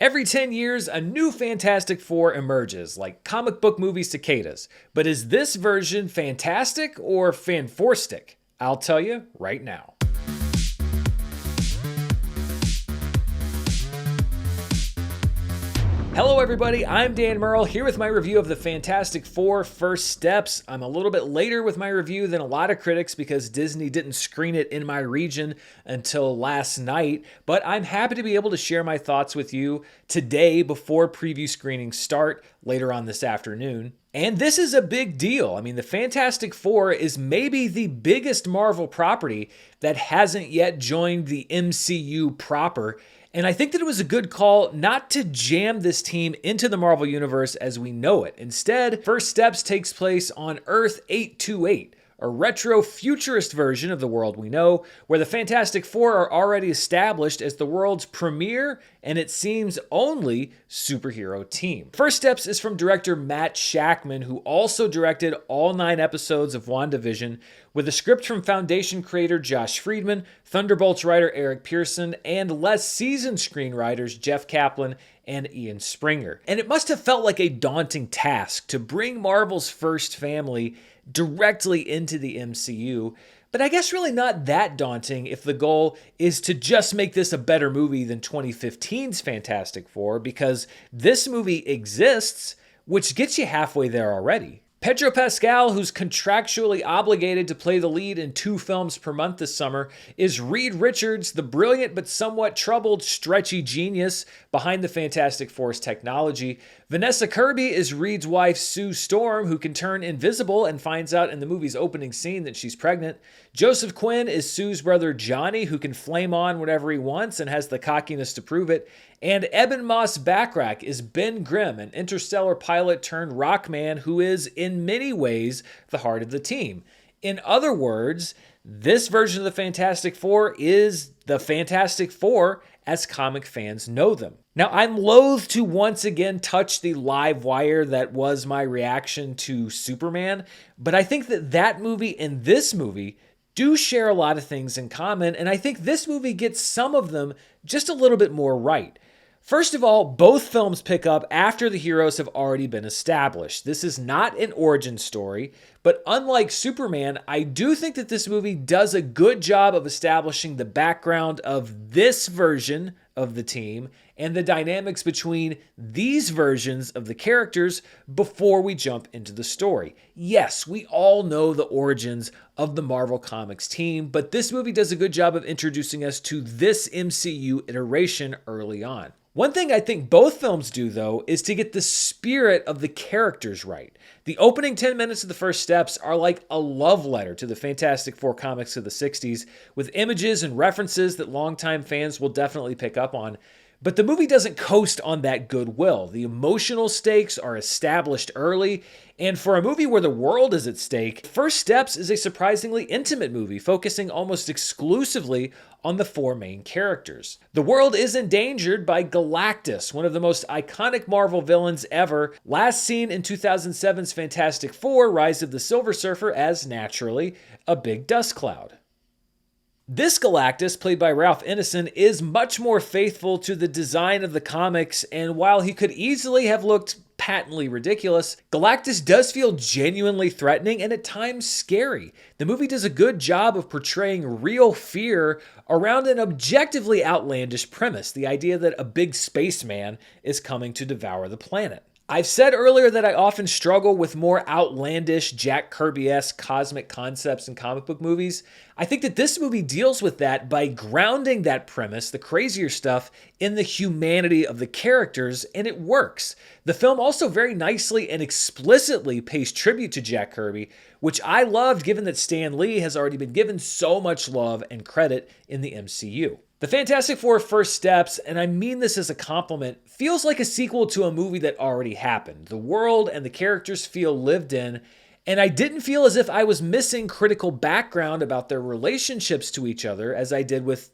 Every 10 years, a new Fantastic Four emerges, like comic book movie cicadas. But is this version fantastic or fanforstic? I'll tell you right now. Hello everybody, I'm Dan Murrell here with my review of the Fantastic Four First Steps. I'm a little bit later with my review than a lot of critics because Disney didn't screen it in my region until last night, but I'm happy to be able to share my thoughts with you today before preview screenings start later on this afternoon. And this is a big deal. I mean, the Fantastic Four is maybe the biggest Marvel property that hasn't yet joined the MCU proper. And I think that it was a good call not to jam this team into the Marvel Universe as we know it. Instead, First Steps takes place on Earth 828, a retro-futurist version of the world we know, where the Fantastic Four are already established as the world's premier, and it seems only, superhero team. First Steps is from director Matt Shakman, who also directed all 9 episodes of WandaVision, with a script from Foundation creator Josh Friedman, Thunderbolts writer Eric Pearson, and less seasoned screenwriters Jeff Kaplan and Ian Springer. And it must have felt like a daunting task to bring Marvel's first family directly into the MCU, but I guess really not that daunting if the goal is to just make this a better movie than 2015's Fantastic Four, because this movie exists, which gets you halfway there already. Pedro Pascal, who's contractually obligated to play the lead in 2 films per month this summer, is Reed Richards, the brilliant but somewhat troubled, stretchy genius behind the Fantastic Four's technology. Vanessa Kirby is Reed's wife, Sue Storm, who can turn invisible and finds out in the movie's opening scene that she's pregnant. Joseph Quinn is Sue's brother, Johnny, who can flame on whatever he wants and has the cockiness to prove it. And Eben Moss Backrack is Ben Grimm, an interstellar pilot turned rock man who is, in many ways, the heart of the team. In other words, this version of the Fantastic Four is the Fantastic Four as comic fans know them. Now, I'm loath to once again touch the live wire that was my reaction to Superman, but I think that movie and this movie do share a lot of things in common, and I think this movie gets some of them just a little bit more right. First of all, both films pick up after the heroes have already been established. This is not an origin story, but unlike Superman, I do think that this movie does a good job of establishing the background of this version of the team and the dynamics between these versions of the characters before we jump into the story. Yes, we all know the origins of the Marvel Comics team, but this movie does a good job of introducing us to this MCU iteration early on. One thing I think both films do, though, is to get the spirit of the characters right. The opening 10 minutes of the First Steps are like a love letter to the Fantastic Four comics of the 60s, with images and references that longtime fans will definitely pick up on. But the movie doesn't coast on that goodwill. The emotional stakes are established early, and for a movie where the world is at stake, First Steps is a surprisingly intimate movie, focusing almost exclusively on the 4 main characters. The world is endangered by Galactus, one of the most iconic Marvel villains ever, last seen in 2007's Fantastic Four: Rise of the Silver Surfer as, naturally, a big dust cloud. This Galactus, played by Ralph Ineson, is much more faithful to the design of the comics, and while he could easily have looked patently ridiculous, Galactus does feel genuinely threatening and at times scary. The movie does a good job of portraying real fear around an objectively outlandish premise, the idea that a big spaceman is coming to devour the planet. I've said earlier that I often struggle with more outlandish, Jack Kirby-esque cosmic concepts in comic book movies. I think that this movie deals with that by grounding that premise, the crazier stuff, in the humanity of the characters, and it works. The film also very nicely and explicitly pays tribute to Jack Kirby, which I loved given that Stan Lee has already been given so much love and credit in the MCU. The Fantastic Four First Steps, and I mean this as a compliment, feels like a sequel to a movie that already happened. The world and the characters feel lived in, and I didn't feel as if I was missing critical background about their relationships to each other as I did with,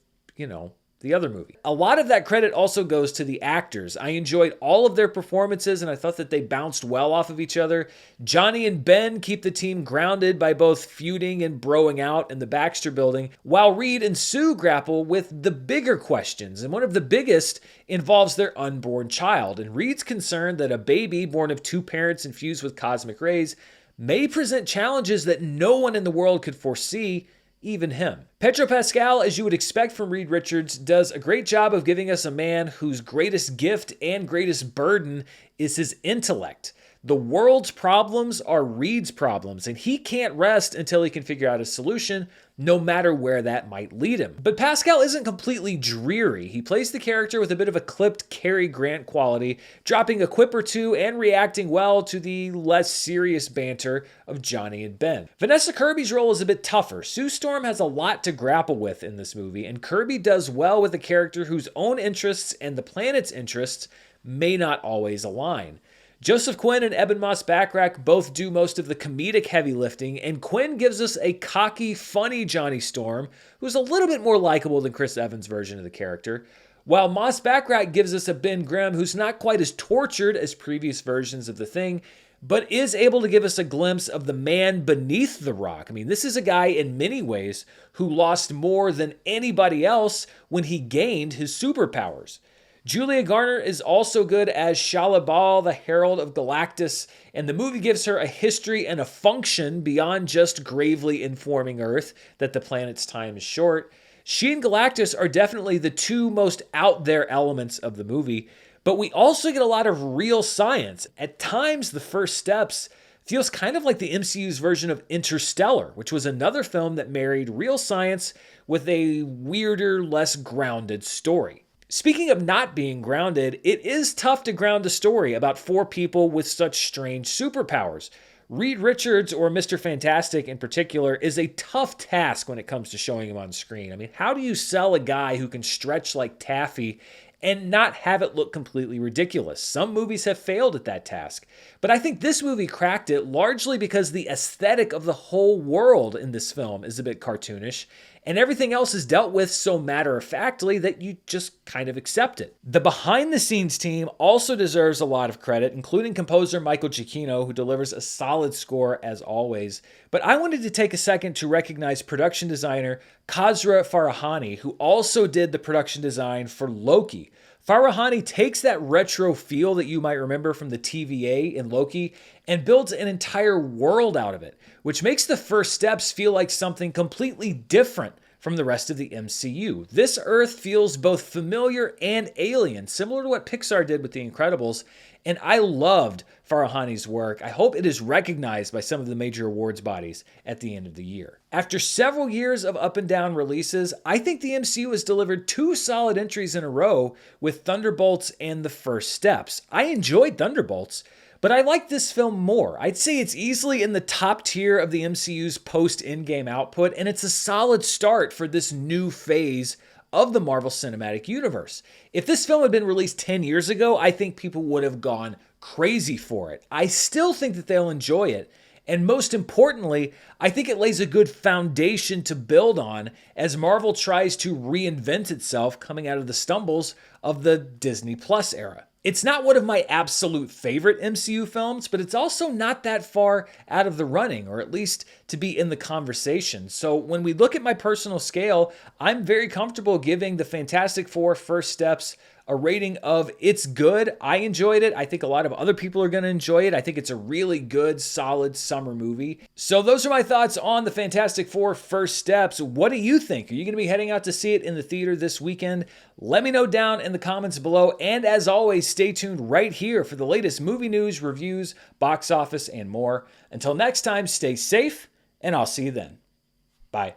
the other movie. A lot of that credit also goes to the actors. I enjoyed all of their performances and I thought that they bounced well off of each other. Johnny and Ben keep the team grounded by both feuding and broing out in the Baxter building, while Reed and Sue grapple with the bigger questions. And one of the biggest involves their unborn child. And Reed's concerned that a baby born of two parents infused with cosmic rays may present challenges that no one in the world could foresee, even him. Pedro Pascal, as you would expect from Reed Richards, does a great job of giving us a man whose greatest gift and greatest burden is his intellect. The world's problems are Reed's problems, and he can't rest until he can figure out a solution, no matter where that might lead him. But Pascal isn't completely dreary. He plays the character with a bit of a clipped Cary Grant quality, dropping a quip or two and reacting well to the less serious banter of Johnny and Ben. Vanessa Kirby's role is a bit tougher. Sue Storm has a lot to grapple with in this movie, and Kirby does well with a character whose own interests and the planet's interests may not always align. Joseph Quinn and Eben Moss-Backrack both do most of the comedic heavy lifting, and Quinn gives us a cocky, funny Johnny Storm, who's a little bit more likable than Chris Evans' version of the character, while Moss-Backrack gives us a Ben Grimm who's not quite as tortured as previous versions of the Thing, but is able to give us a glimpse of the man beneath the rock. I mean, this is a guy in many ways who lost more than anybody else when he gained his superpowers. Julia Garner is also good as Shalabal, the Herald of Galactus, and the movie gives her a history and a function beyond just gravely informing Earth that the planet's time is short. She and Galactus are definitely the two most out there elements of the movie, but we also get a lot of real science. At times, The First Steps feels kind of like the MCU's version of Interstellar, which was another film that married real science with a weirder, less grounded story. Speaking of not being grounded, it is tough to ground a story about four people with such strange superpowers. Reed Richards, or Mr. Fantastic in particular, is a tough task when it comes to showing him on screen. I mean, how do you sell a guy who can stretch like taffy and not have it look completely ridiculous? Some movies have failed at that task, but I think this movie cracked it largely because the aesthetic of the whole world in this film is a bit cartoonish, and everything else is dealt with so matter-of-factly that you just kind of accept it. The behind-the-scenes team also deserves a lot of credit, including composer Michael Giacchino, who delivers a solid score as always. But I wanted to take a second to recognize production designer Khosrow Farahani, who also did the production design for Loki. Farahani takes that retro feel that you might remember from the TVA in Loki and builds an entire world out of it, which makes The First Steps feel like something completely different from the rest of the MCU. This Earth feels both familiar and alien, similar to what Pixar did with The Incredibles, and I loved Farahani's work. I hope it is recognized by some of the major awards bodies at the end of the year. After several years of up and down releases, I think the MCU has delivered two solid entries in a row with Thunderbolts and The First Steps. I enjoyed Thunderbolts, but I like this film more. I'd say it's easily in the top tier of the MCU's post-Endgame output, and it's a solid start for this new phase of the Marvel Cinematic Universe. If this film had been released 10 years ago, I think people would have gone crazy for it. I still think that they'll enjoy it, and most importantly, I think it lays a good foundation to build on as Marvel tries to reinvent itself coming out of the stumbles of the Disney Plus era. It's not one of my absolute favorite MCU films, but it's also not that far out of the running, or at least to be in the conversation. So when we look at my personal scale, I'm very comfortable giving the Fantastic Four First Steps a rating of it's good. I enjoyed it. I think a lot of other people are going to enjoy it. I think it's a really good, solid summer movie. So those are my thoughts on the Fantastic Four First Steps. What do you think? Are you going to be heading out to see it in the theater this weekend? Let me know down in the comments below. And as always, stay tuned right here for the latest movie news, reviews, box office, and more. Until next time, stay safe, and I'll see you then. Bye.